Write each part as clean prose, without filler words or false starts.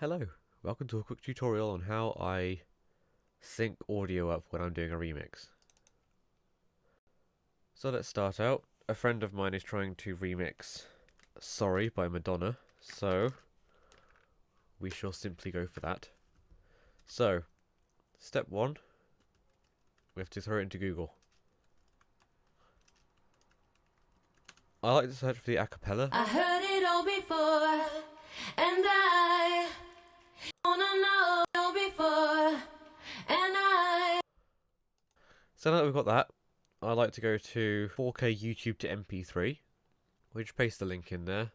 Hello, welcome to a quick tutorial on how I sync audio up when I'm doing a remix. So let's start out. A friend of mine is trying to remix Sorry by Madonna, so we shall simply go for that. So, step one, we have to throw it into Google. I like to search for the acapella. I heard it all before, and I wanna know before, and I... So now that we've got that, I like to go to 4K YouTube to MP3. We just paste the link in there.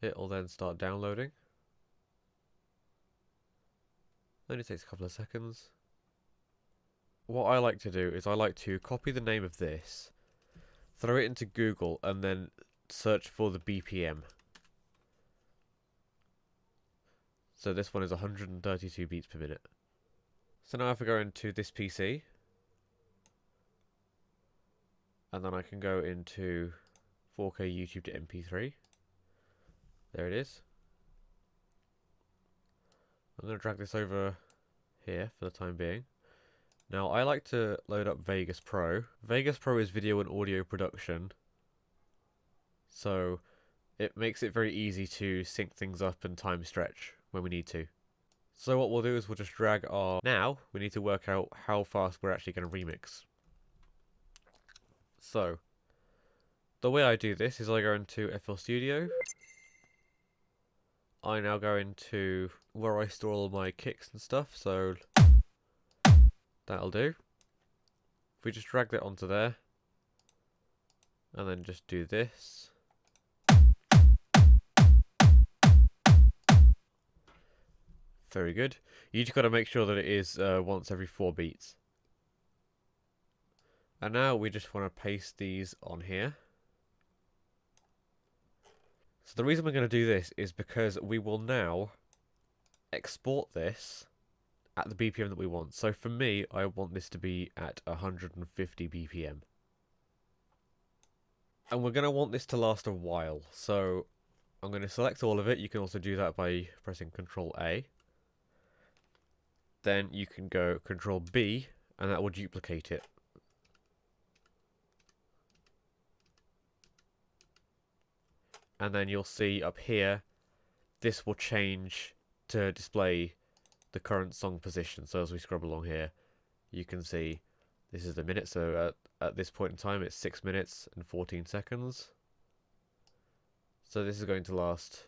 It'll then start downloading. Only takes a couple of seconds. What I like to do is I like to copy the name of this, throw it into Google, and then search for the BPM. So this one is 132 beats per minute. So now if I go into this PC, and then I can go into 4K YouTube to MP3. There it is. I'm going to drag this over here for the time being. Now I like to load up Vegas Pro. Vegas Pro is video and audio production, so it makes it very easy to sync things up and time stretch when we need to. So what we'll do is we'll just drag our... Now we need to work out how fast we're actually going to remix. So the way I do this is I go into FL Studio. I now go into where I store all my kicks and stuff, so that'll do. If we just drag that onto there, and then just do this. Very good. You just got to make sure that it is once every 4 beats. And now we just want to paste these on here. So the reason we're going to do this is because we will now export this at the BPM that we want. So for me, I want this to be at 150 BPM. And we're going to want this to last a while. So I'm going to select all of it. You can also do that by pressing Control A. Then you can go Control B, and that will duplicate it. And then you'll see up here, this will change to display the current song position. So as we scrub along here, you can see this is the minute. So at this point in time, it's 6 minutes and 14 seconds. So this is going to last,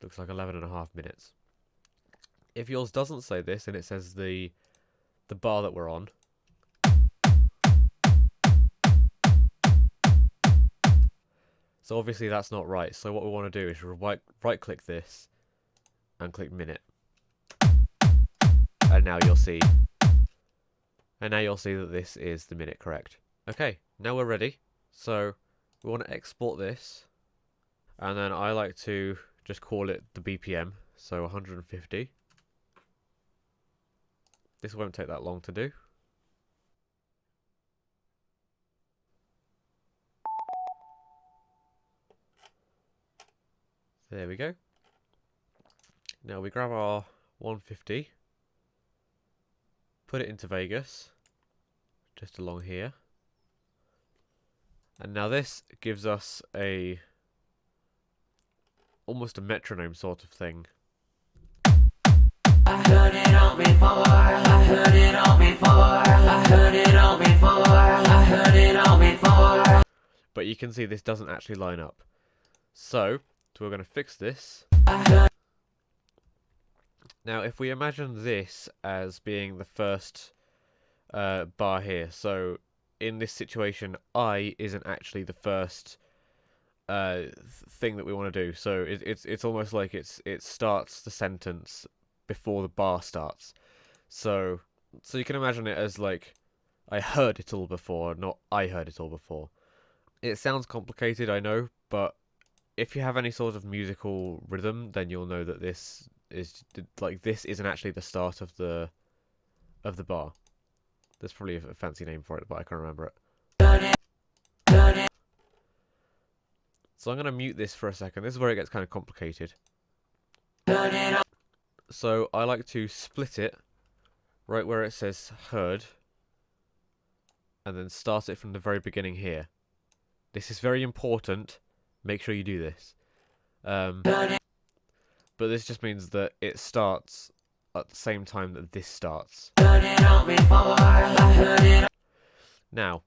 looks like 11.5 minutes. If yours doesn't say this and it says the bar that we're on, so obviously that's not right. So what we want to do is right click this and click minute. And now you'll see that this is the minute correct. Okay, now we're ready. So we want to export this, and then I like to just call it the BPM, so 150. This won't take that long to do. There we go. Now we grab our 150, put it into Vegas, just along here. And now this gives us almost a metronome sort of thing. I heard it all before, I heard it all before, I heard it all before, I heard it all before. But you can see this doesn't actually line up. So we're going to fix this. Now if we imagine this as being the first bar here, so in this situation I isn't actually the first thing that we want to do. So it's almost like it starts the sentence before the bar starts. So you can imagine it as like, I heard it all before, not I heard it all before. It sounds complicated, I know, but if you have any sort of musical rhythm, then you'll know that this isn't actually the start of the bar. There's probably a fancy name for it, but I can't remember it. So I'm going to mute this for a second. This is where it gets kind of complicated. So I like to split it right where it says heard, and then start it from the very beginning here. This is very important. Make sure you do this. But this just means that it starts at the same time that this starts. Now,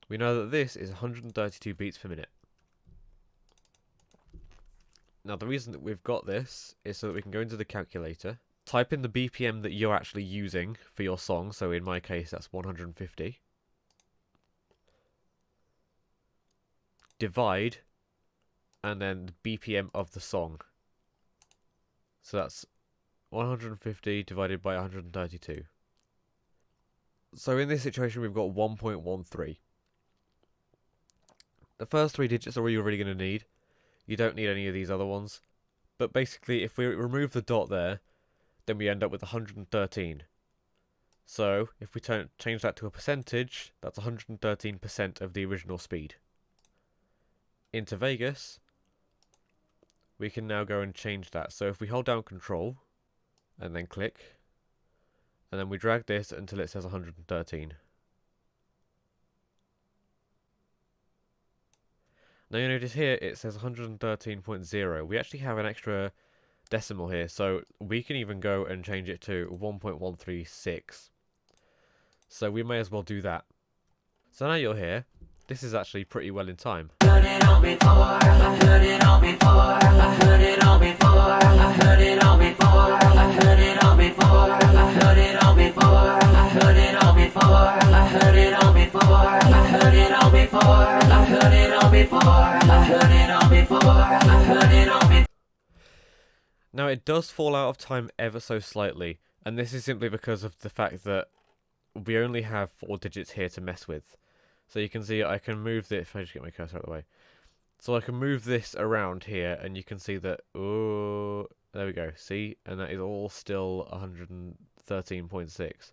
we know that this is 132 beats per minute. Now, the reason that we've got this is so that we can go into the calculator, type in the BPM that you're actually using for your song, so in my case that's 150, divide, and then the BPM of the song. So that's 150 divided by 132. So in this situation we've got 1.13. The first 3 digits are all you're really going to need. You don't need any of these other ones. But basically, if we remove the dot there, then we end up with 113. So, if we change that to a percentage, that's 113% of the original speed. Into Vegas, we can now go and change that. So if we hold down Control, and then click, and then we drag this until it says 113. Now you notice here it says 113.0. We actually have an extra decimal here, so we can even go and change it to 1.136. So we may as well do that. So now you're here. This is actually pretty well in time. Now it does fall out of time ever so slightly, and this is simply because of the fact that we only have 4 digits here to mess with. So you can see I can move this, if I just get my cursor out of the way. So I can move this around here, and you can see that, oh, there we go, see? And that is all still 113.6.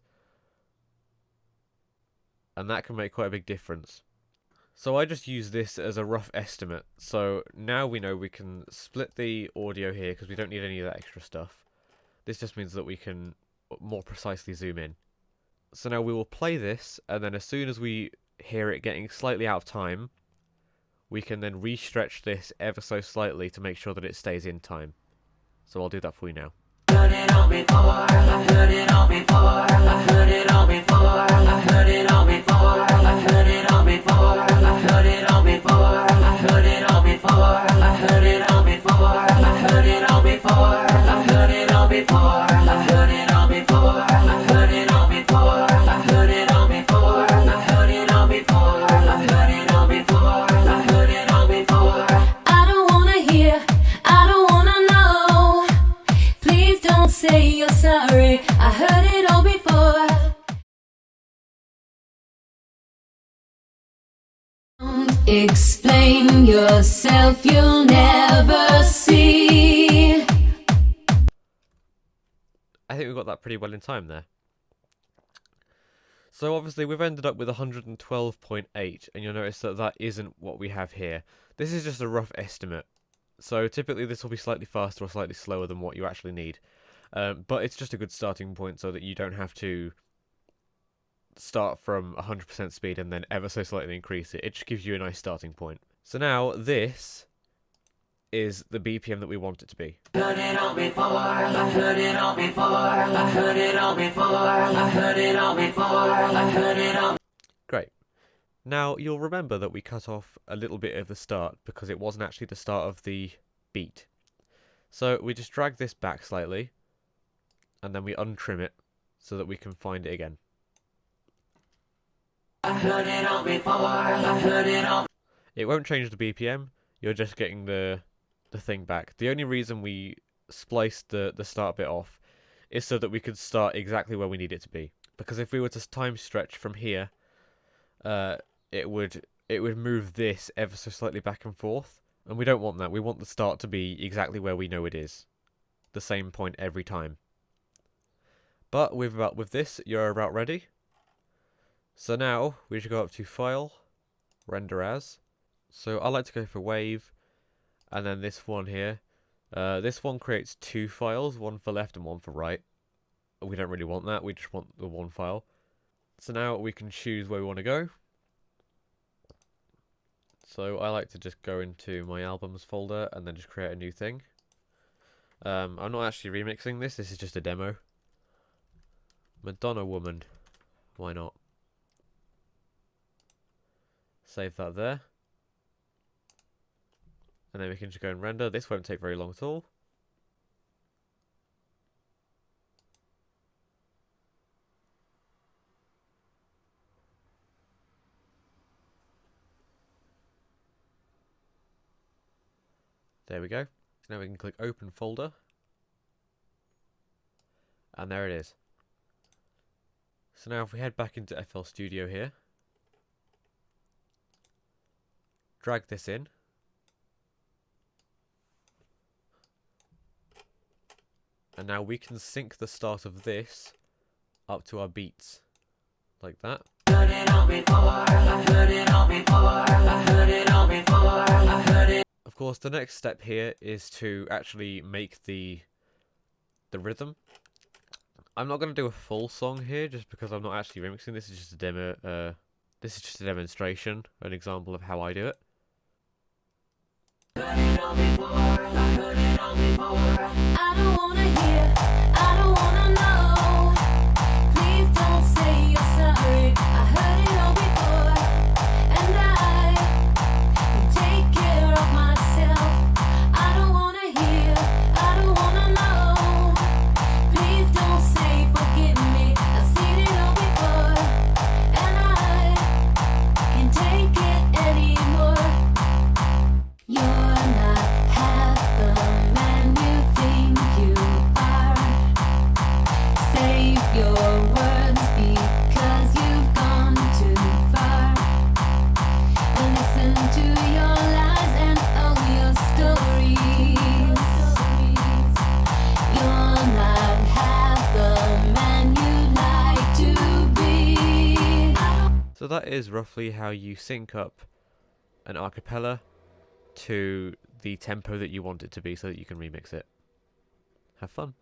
And that can make quite a big difference. So I just use this as a rough estimate. So now we know we can split the audio here because we don't need any of that extra stuff. This just means that we can more precisely zoom in. So now we will play this, and then as soon as we hear it getting slightly out of time, we can then re-stretch this ever so slightly to make sure that it stays in time. So I'll do that for you now. Say you're sorry, I heard it all before. Explain yourself, you'll never see. I think we got that pretty well in time there. So obviously we've ended up with 112.8, and you'll notice that that isn't what we have here. This is just a rough estimate. So typically this will be slightly faster or slightly slower than what you actually need. But it's just a good starting point so that you don't have to start from 100% speed and then ever so slightly increase it. It just gives you a nice starting point. So now this is the BPM that we want it to be. Heard it all before, I heard it all before, I heard it all before, I heard it all before, I heard it all. Great. Now you'll remember that we cut off a little bit of the start because it wasn't actually the start of the beat. So we just drag this back slightly, and then we untrim it so that we can find it again. I heard it all before, I heard it all. It won't change the BPM, you're just getting the thing back. The only reason we spliced the start bit off is so that we could start exactly where we need it to be. Because if we were to time stretch from here, it would move this ever so slightly back and forth, and we don't want that. We want the start to be exactly where we know it is. The same point every time. But with this, you're about ready. So now we should go up to File, Render As. So I like to go for Wave, And then this one here. This one creates two files, one for left and one for right. We don't really want that, we just want the one file. So now we can choose where we want to go. So I like to just go into my albums folder and then just create a new thing. I'm not actually remixing this is just a demo. Madonna Woman. Why not? Save that there. And then we can just go and render. This won't take very long at all. There we go. So now we can click open folder. And there it is. So now if we head back into FL Studio here. Drag this in. And now we can sync the start of this up to our beats. Like that. Of course, the next step here is to actually make the rhythm. I'm not going to do a full song here just because I'm not actually remixing. This is just a demo. This is just a demonstration, an example of how I do it. I don't wanna hear, I don't wanna know. Please don't say you're sorry. I heard it all before, and I can take care of myself. I don't wanna hear, I don't wanna know. Please don't say forgive me. I've seen it all before, and I can take it anymore. You're not half the man you think you are. Save your words because you've gone too far. Listen to your lies and all your stories. You're not half the man you'd like to be. So that is roughly how you sync up an a cappella to the tempo that you want it to be so that you can remix it. Have fun.